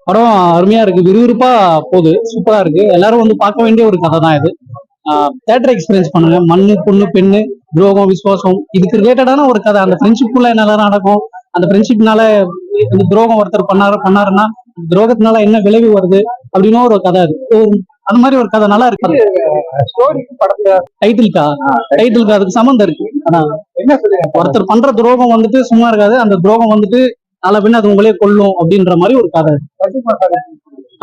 படம் அருமையா இருக்கு, விறுவிறுப்பா போகுது, சூப்பரா இருக்கு. எல்லாரும் வந்து பார்க்க வேண்டிய ஒரு கதை தான் இது. தியேட்டர் எக்ஸ்பீரியன்ஸ் பண்ணுங்க. மண்ணு, பொண்ணு, பெண்ணு, துரோகம், விசுவாசம், இதுக்கு ரிலேட்டடான ஒரு கதை. அந்த ஃப்ரெண்ட்ஷிப்புள்ள என்னெல்லாம் நடக்கும், அந்த ஃப்ரெண்ட்ஷிப்னால இந்த துரோகம் ஒருத்தர் பண்ணாருன்னா துரோகத்தினால என்ன விளைவு வருது அப்படின்னு ஒரு கதை. அது அந்த மாதிரி ஒரு கதை நல்லா இருக்கு. டைட்டிலுக்கு அதுக்கு சம்மந்தம் இருக்கு. ஆனா என்ன சொல்லுங்க, ஒருத்தர் பண்ற துரோகம் வந்துட்டு சும்மா இருக்காது, அந்த துரோகம் வந்துட்டு நாளை பின்ன அது உங்களே கொல்லும் அப்படின்ற மாதிரி ஒரு கதை.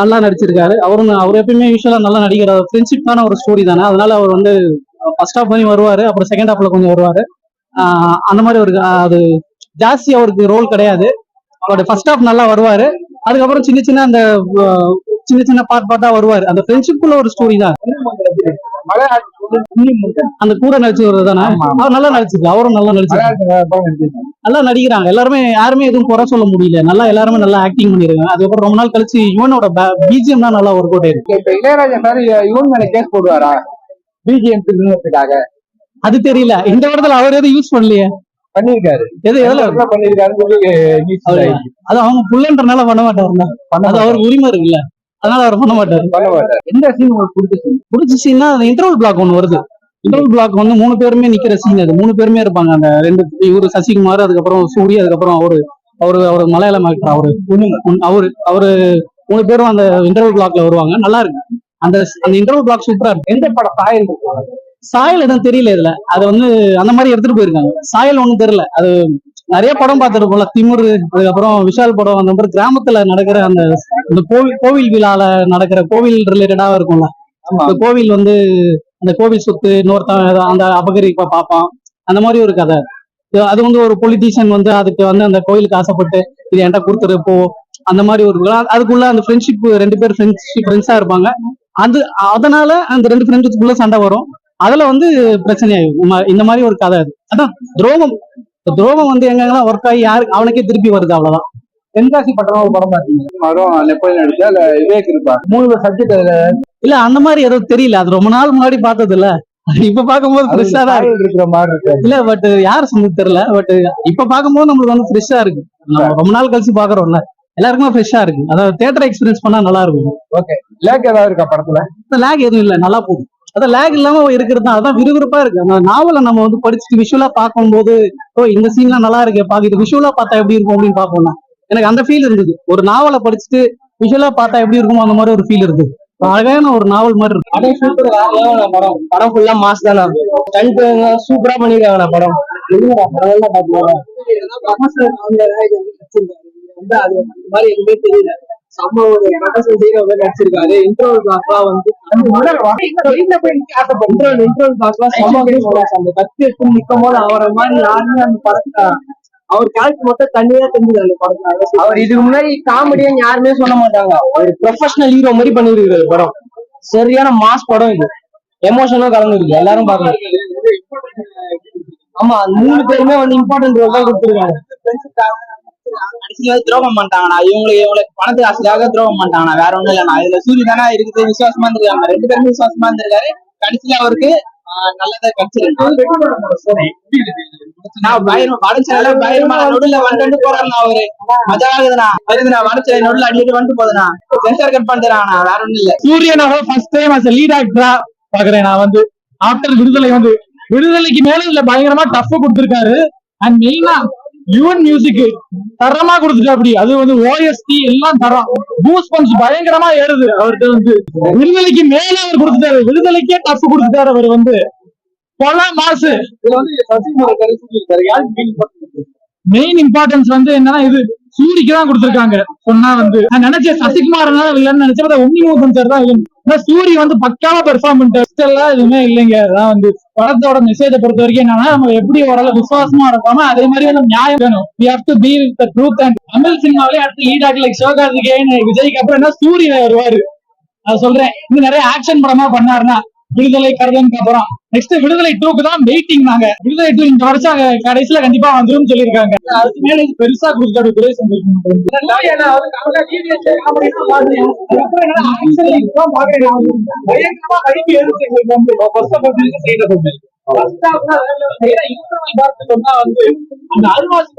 நல்லா நடிச்சிருக்காரு. அவர் எப்பயுமே யூஸ்வலா நல்லா நடிக்கிறார். ஃப்ரெண்ட்ஷிப்பான ஒரு ஸ்டோரி தானே, அதனால அவர் வந்து ஃபர்ஸ்ட் ஹாஃப் வரையும் வருவாரு, அப்புறம் செகண்ட் ஹாஃப்ல கொஞ்சம் வருவாரு. அந்த மாதிரி ஒரு அது ஜாஸ்தி அவருக்கு ரோல் கிடையாது. அவரோட ஃபர்ஸ்ட் ஹாஃப் நல்லா வருவாரு, அதுக்கப்புறம் சின்ன சின்ன பார்ட்டா வருவாரு. அந்த ஃப்ரெண்ட்ஷிப்ல ஒரு ஸ்டோரி தான். அந்த கூட நடிச்சவர் தானே, அவர் நல்லா நடிச்சிருக்கு. அவரும் நல்லா நடிச்சிருக்காரு, நல்லா நடிக்கிறாங்க எல்லாருமே. யாருமே எதுவும் குறை சொல்ல முடியல, நல்லா எல்லாருமே நல்லா ஆக்டிங் பண்ணிருக்காங்க. அதுக்கப்புறம் ரொம்ப நாள் கழிச்சு யுவனோட பிஜிஎம் தான் நல்லா ஒர்க் அவுட் ஆயிருக்கு. இப்ப இளையராஜா மாதிரி யுவன் மேல கேஸ் போடுவாரா பிஜிஎம்? அது தெரியல, இந்த இடத்துல அவர் எதுவும் யூஸ் பண்ணலையே. பண்ணிருக்காரு, அது அவங்க புள்ளன்றனால பண்ண மாட்டாருன்னா, அது அவருக்கு உரிமை இருக்குல்ல, அதனால அவர் பண்ண மாட்டாரு. எந்த சீன் உங்களுக்கு பிடிச்ச சீன்னா அந்த இன்டர்வல் பிளாக் ஒண்ணு வருது. இன்டர்வல் பிளாக் வந்து 3 பேருமே நிக்கிற சீன். அது 3 பேருமே இருப்பாங்க. அந்த இவரு சசிகுமார், அதுக்கப்புறம் சூரிய, அதுக்கப்புறம் அவரு மலையாளம் ஆக்டர், அவரு 3 பேரும் அந்த இன்டர்வல் பிளாக்ல வருவாங்க. நல்லா இருக்கு அந்த இன்டர்வல் பிளாக், சூப்பரா இருக்கு. எந்த படம் சாயல் எதுவும் தெரியல இதுல. அது வந்து அந்த மாதிரி எடுத்துட்டு போயிருக்காங்க. சாயல் ஒண்ணும் தெரியல. அது நிறைய படம் பார்த்துருப்போம்ல, திமுரு, அதுக்கப்புறம் விஷால் படம், அந்த மாதிரி கிராமத்துல நடக்கிற அந்த கோவில் விழால நடக்கிற கோவில் ரிலேட்டடா இருக்கும்ல. அந்த கோவில் வந்து அந்த கோவில் சொத்து இன்னொருத்தன் அந்த அபகரிப்ப பார்ப்பான், அந்த மாதிரி ஒரு கதை. அது வந்து ஒரு பொலிட்டீஷியன் வந்து அதுக்கு வந்து அந்த கோயிலுக்கு ஆசைப்பட்டு இது என்கிட்ட கொடுத்துரு போ, அந்த மாதிரி ஒரு அதுக்குள்ள அந்த ஃப்ரெண்ட்ஷிப், 2 பேர் ஃப்ரெண்ட்ஸா இருப்பாங்க. அதனால அந்த 2 ஃப்ரெண்ட்ஸுக்குள்ள சண்டை வரும். அதுல வந்து பிரச்சனையாகும். இந்த மாதிரி ஒரு கதை. அது அதான் துரோகம் வந்து எங்கெல்லாம் ஒர்க் ஆகி யாருக்கு அவனுக்கே திருப்பி வருது, அவ்வளவுதான். தென்காசி பட்டணம் ஒரு படம் பாத்தீங்க, விவேக் இருப்பா 3 சப்ஜெக்ட் இல்ல, அந்த மாதிரி எதுவும் தெரியல. அது ரொம்ப நாள் முன்னாடி பார்த்தது இல்ல, இப்ப பாக்கும்போது ஃப்ரெஷ்ஷா தான் இருக்கிற மாதிரி இருக்கு. இல்ல பட் யாரு சொன்னது தெரியல, பட் இப்ப பாக்கும்போது நம்மளுக்கு வந்து ஃப்ரெஷ்ஷா இருக்கு. நம்ம ரொம்ப நாள் கழிச்சு பாக்குறோம்ல, எல்லாருக்குமே ஃப்ரெஷ்ஷா இருக்கு. அதாவது தியேட்டர் எக்ஸ்பீரியன்ஸ் பண்ணா நல்லா இருக்கும். ஓகே, லேக் ஏதாவது இருக்கா படத்துல? லேக் எதுவும் இல்ல, நல்லா போகுது. அதான் லேக் இல்லாம இருக்கிறது தான், அதான் விறுவிறுப்பா இருக்கு. அந்த நாவலை நம்ம வந்து படிச்சுட்டு விஷுவலா பார்க்கும்போது, இந்த சீன்லாம் நல்லா இருக்கு, இது விஷுவலா பார்த்தா எப்படி இருக்கும் அப்படின்னு பாப்போம்னா, எனக்கு அந்த ஃபீல் இருந்தது. ஒரு நாவலை படிச்சுட்டு விஷுவலா பார்த்தா எப்படி இருக்குமோ அந்த மாதிரி ஒரு ஃபீல் இருக்குது. அழகான ஒரு நாவல் மாதிரி இருக்கு. அதே சூப்பர் படம் ஃபுல்லா மாஸ் தானே, சூப்பரா பண்ணிருக்காங்க படம். எதுவுமே தெரியல, செம்ம ஒரு நடிச்சிருக்காரு. இன்டர்வல் பிளாக்லாம் வந்து அந்த கத்தி எடுத்து நிற்கும் போது அவரை மாதிரி யாருமே அந்த படத்தை, அவர் கேரக்டர் மட்டும் தனியா தெரிஞ்சது அந்த படத்துல. அவர் இதுக்கு முன்னாடி காமெடியா யாருமே சொல்ல மாட்டாங்க, ஒரு ப்ரொஃபஷனல் ஹீரோ மாதிரி பண்ணிருக்காரு படம். சரியான மாஸ் படம் இது, எமோஷனும் கலந்துருக்கு, எல்லாரும் பாக்கணும். ஆமா, 3 பேருமே வந்து இம்பார்ட்டன்ட் ரோல் தான் கொடுத்துருக்காங்க. துரோகம் பண்ணிட்டாங்கண்ணா, இவங்களுக்கு பணத்துக்கு ஆசையாக துரோகம் பண்ணிட்டாங்கண்ணா, வேற ஒண்ணும் இல்லைண்ணா. இதுல சூரிய தானே இருக்குது, விசுவாசமா இருந்திருக்காங்க, 2 பேருமே விசுவாசமா இருந்திருக்காரு. கடைசியில அவருக்கு நல்லதா கிடைச்சிருக்கு. நடுல வந்து போறாருண்ணா, அவரு மஜா ஆகுதுண்ணா, வருதுண்ணா, வடச்சலை நடுல அடிட்டு வந்துட்டு போதுண்ணா, சென்சார் கட் பண்ணிடுறாங்கண்ணா, வேற ஒண்ணும் இல்ல. சூரியனாக ஃபர்ஸ்ட் டைம் அஸ் லீட் ஆக்டரா பாக்குறேன் நான் வந்து. ஆஃப்டர் விடுதலைக்கு மேல இல்ல பயங்கரமா டஃப் கொடுத்திருக்காரு. அண்ட் மெயினா யுவன் மியூசிக் தரமா கொடுத்துட்டா. அப்படி அது வந்து ஓஎஸ்டி எல்லாம் தரம், பூஸ் பஞ்ச் பயங்கரமா ஏறுது அவர்கிட்ட வந்து. விடுதலைக்கு மேல அவர் கொடுத்துட்டாரு, விடுதலைக்கே டஃப் கொடுத்துட்டாரு அவர் வந்து. கொலை மாசு. மெயின் இம்பார்ட்டன்ஸ் வந்து என்னன்னா, இது சூரிக்கு தான் கொடுத்திருக்காங்க. சொன்னா வந்து நான் நினைச்சேன் சசிகுமார் இல்லைன்னு நினைச்சேன், உன்னிமுகன் சார் தான் இல்லைன்னு. சூரி வந்து பக்காவா பெர்ஃபார்ம் பண்ணிட்டு எல்லாம் எதுவுமே இல்லைங்க. அதான் வந்து படத்தோட மெசேஜை பொறுத்த வரைக்கும் என்னன்னா, நம்ம எப்படி ஓரளவு விசுவாசமா இருக்காம அதே மாதிரி வந்து நியாயம் வேணும். We have to be with the truth. And Tamil சினிமாவிலே அடுத்து லீட் ஆகி லைக் சிவகார்த்திகேயன், விஜய்க்கு அப்புறம் என்ன சூரிய வருவாரு. நான் சொல்றேன், இன்னும் நிறைய ஆக்ஷன் படமா பண்ணாருன்னா விடுதலை கருதலுக்கு அப்புறம் நெக்ஸ்ட் விடுதலை 2க்கு தான் வெயிட்டிங். நாங்க விடுதலை 2 இந்த வருஷம் கடைசியில கண்டிப்பா வந்துரும் சொல்லியிருக்காங்க. அதுக்கு மேல இது பெருசா கொடுத்தாரு துறை அந்த அருவாசி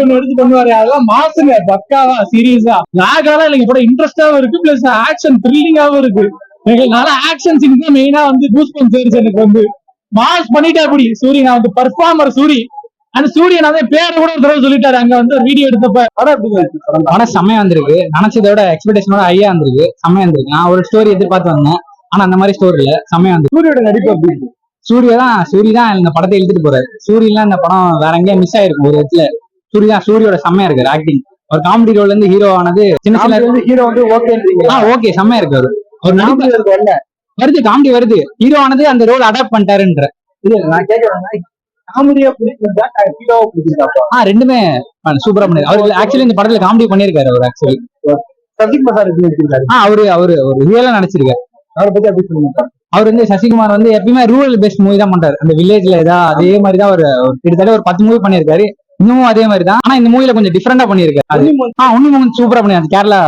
ஒண்ணு எடுத்து பண்ணுவாரு, அதெல்லாம் மாசுங்க பக்காவா சீரியஸா. லாகாலாம் இல்லைங்க, படம் இன்ட்ரெஸ்டாவும் இருக்கு, பிளஸ் ஆக்ஷன் த்ரில்லிங்காவும் இருக்கு. எங்களால ஆக்ஷன் சீன் தான் மெயினா வந்து பூஸ்ட் பண்ணிச்சு. எனக்கு வந்து மாஸ் பண்ணிட்டா அப்படி சூரியன் வந்து பர்ஃபார்மர் சூரி. அந்த சூரியன் வந்து பேரை கூட ஒரு தடவை சொல்லிட்டாரு அங்க வந்து ஒரு வீடியோ எடுத்தப்ப. படம் செம்மையா வந்திருக்கு, நினைச்சதோட எக்ஸ்பெக்டேஷனோட ஹையா வந்திருக்கு, செம்மையா வந்திருக்கு. நான் ஒரு ஸ்டோரி எதிர்பார்த்து வந்தேன், ஆனா அந்த மாதிரி ஸ்டோரி இல்ல, செம்மையா வந்து. சூரியோட நடிப்பு அப்படி இருக்கு. சூரி தான் இந்த படத்தை எழுதிட்டு போறாரு. சூரியன்லாம் இந்த படம் வேற எங்கேயும் மிஸ் ஆயிருக்கும் ஒரு இடத்துல. சூரியோட செம்மையா இருக்காரு ஆக்டிங். ஒரு காமெடி ரோல்ல இருந்து ஹீரோ ஆனது சின்ன சின்ன ஹீரோ வந்து ஓகே செம்மையா இருக்கு. ஒரு நடிப்பு வருது, காமெடி வருது, ஹீரோ ஆனது அந்த ரோல் அடாப்ட் பண்ணிட்டாருன்ற. நான் கேட்கிறேன், காமெடியா பிடிச்சிருந்தா ஹீரோவா பிடிச்சிருக்கா? ரெண்டுமே சூப்பரா பண்ணிருக்காரு. அவரு ஆக்சுவலி இந்த படத்துல காமெடி பண்ணிருக்காரு. அவர் ஆக்சுவலி சசிகுமார் அவரு ஒரு ரியலா நடிச்சிருக்காரு. அவரை பத்தி அப்படி சொல்லுங்க. அவர் வந்து சசிகுமார் வந்து எப்பயுமே ரூரல் பேஸ்ட் மூவி தான் பண்றாரு. அந்த வில்லேஜ்ல அதே மாதிரி தான் ஒரு கிட்டத்தட்ட ஒரு 10 மூவி பண்ணிருக்காரு. இன்னமும் அதே மாதிரி தான், ஆனா இந்த மூவில கொஞ்சம் டிஃபரெண்டா பண்ணிருக்காரு. இன்னும் சூப்பரா பண்ணிருக்காரு. கேரளா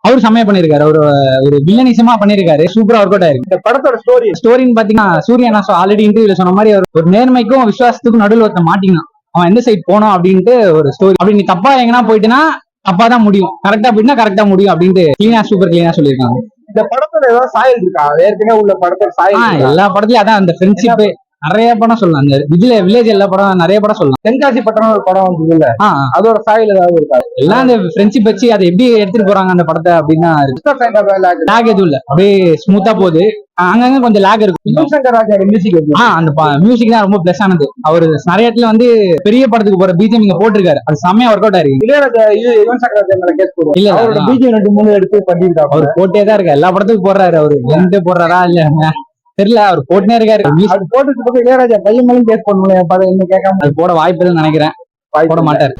அவரு செம்மையா பண்ணிருக்காரு. ஒரு வில்லனிசமா பண்ணிருக்காரு, சூப்பரா ஒர்க் அவுட் ஆயிருக்கு. இந்த படத்தோட ஸ்டோரின்னு பாத்தீங்கன்னா, சூரியன் ஆல்ரெடி இன்டர்வியூல சொன்ன மாதிரி ஒரு நேர்மைக்கும் விசுவாசத்துக்கும் நடுவில் ஒருத்த மாட்டிக்கணும். அவன் எந்த சைட் போனோம் அப்படின்ட்டு ஒரு ஸ்டோரி. அப்படி நீ தப்பா எங்கன்னா போயிட்டுனா தப்பா தான் முடியும், கரெக்டா போயிட்டுனா கரெக்டா முடியும் அப்படின்ட்டு சூப்பர் கிளீனா சொல்லியிருக்காங்க. இந்த படத்துல ஏதாவது சாயல் இருக்கா? ஏற்கனவே உள்ள படத்துல சாயல் எல்லா படத்துலயும் அதான் அந்த ஃப்ரெண்ட்ஷிப் நிறைய படம் சொல்லலாம். அந்த வில்லேஜ் எல்லா படம் நிறைய படம் சொல்லலாம். தென்காசி பட்டம் ஒரு படம் வந்து இல்ல, அதோட சாயல் ஏதாவது இருக்கா? எல்லாம் அந்த ஃப்ரெண்ட்ஷிப் வச்சு அதை எப்படி எடுத்துட்டு போறாங்க அந்த படத்தை அப்படின்னா லேக் எதுவும் இல்ல, அப்படியே ஸ்மூத்தா போகுது. அங்கங்க கொஞ்சம் லேக் இருக்கும். அந்த மியூசிக் தான் ரொம்ப பிளஸ் ஆனது. அவரு நிறைய இடத்துல வந்து பெரிய படத்துக்கு போற பிஜிஎம் இங்க போட்டிருக்காரு, அது செம்மையா ஒர்க் அவுட் ஆயிருக்கு. இல்ல பிஜிஎம் 2-3 எடுத்து பண்ணிருக்காரு. அவர் போட்டே தான் இருக்காரு, எல்லா படத்துக்கும் போடுறாரு. அவரு எந்த போடுறாரா இல்ல தெரியல, அவர் போட்டுனே இருக்காரு. போட்டுட்டு இளையராஜா பையன் மேலும் கேஸ் பண்ணல, கேட்காம அது போட வாய்ப்பு நினைக்கிறேன், போட மாட்டாரு.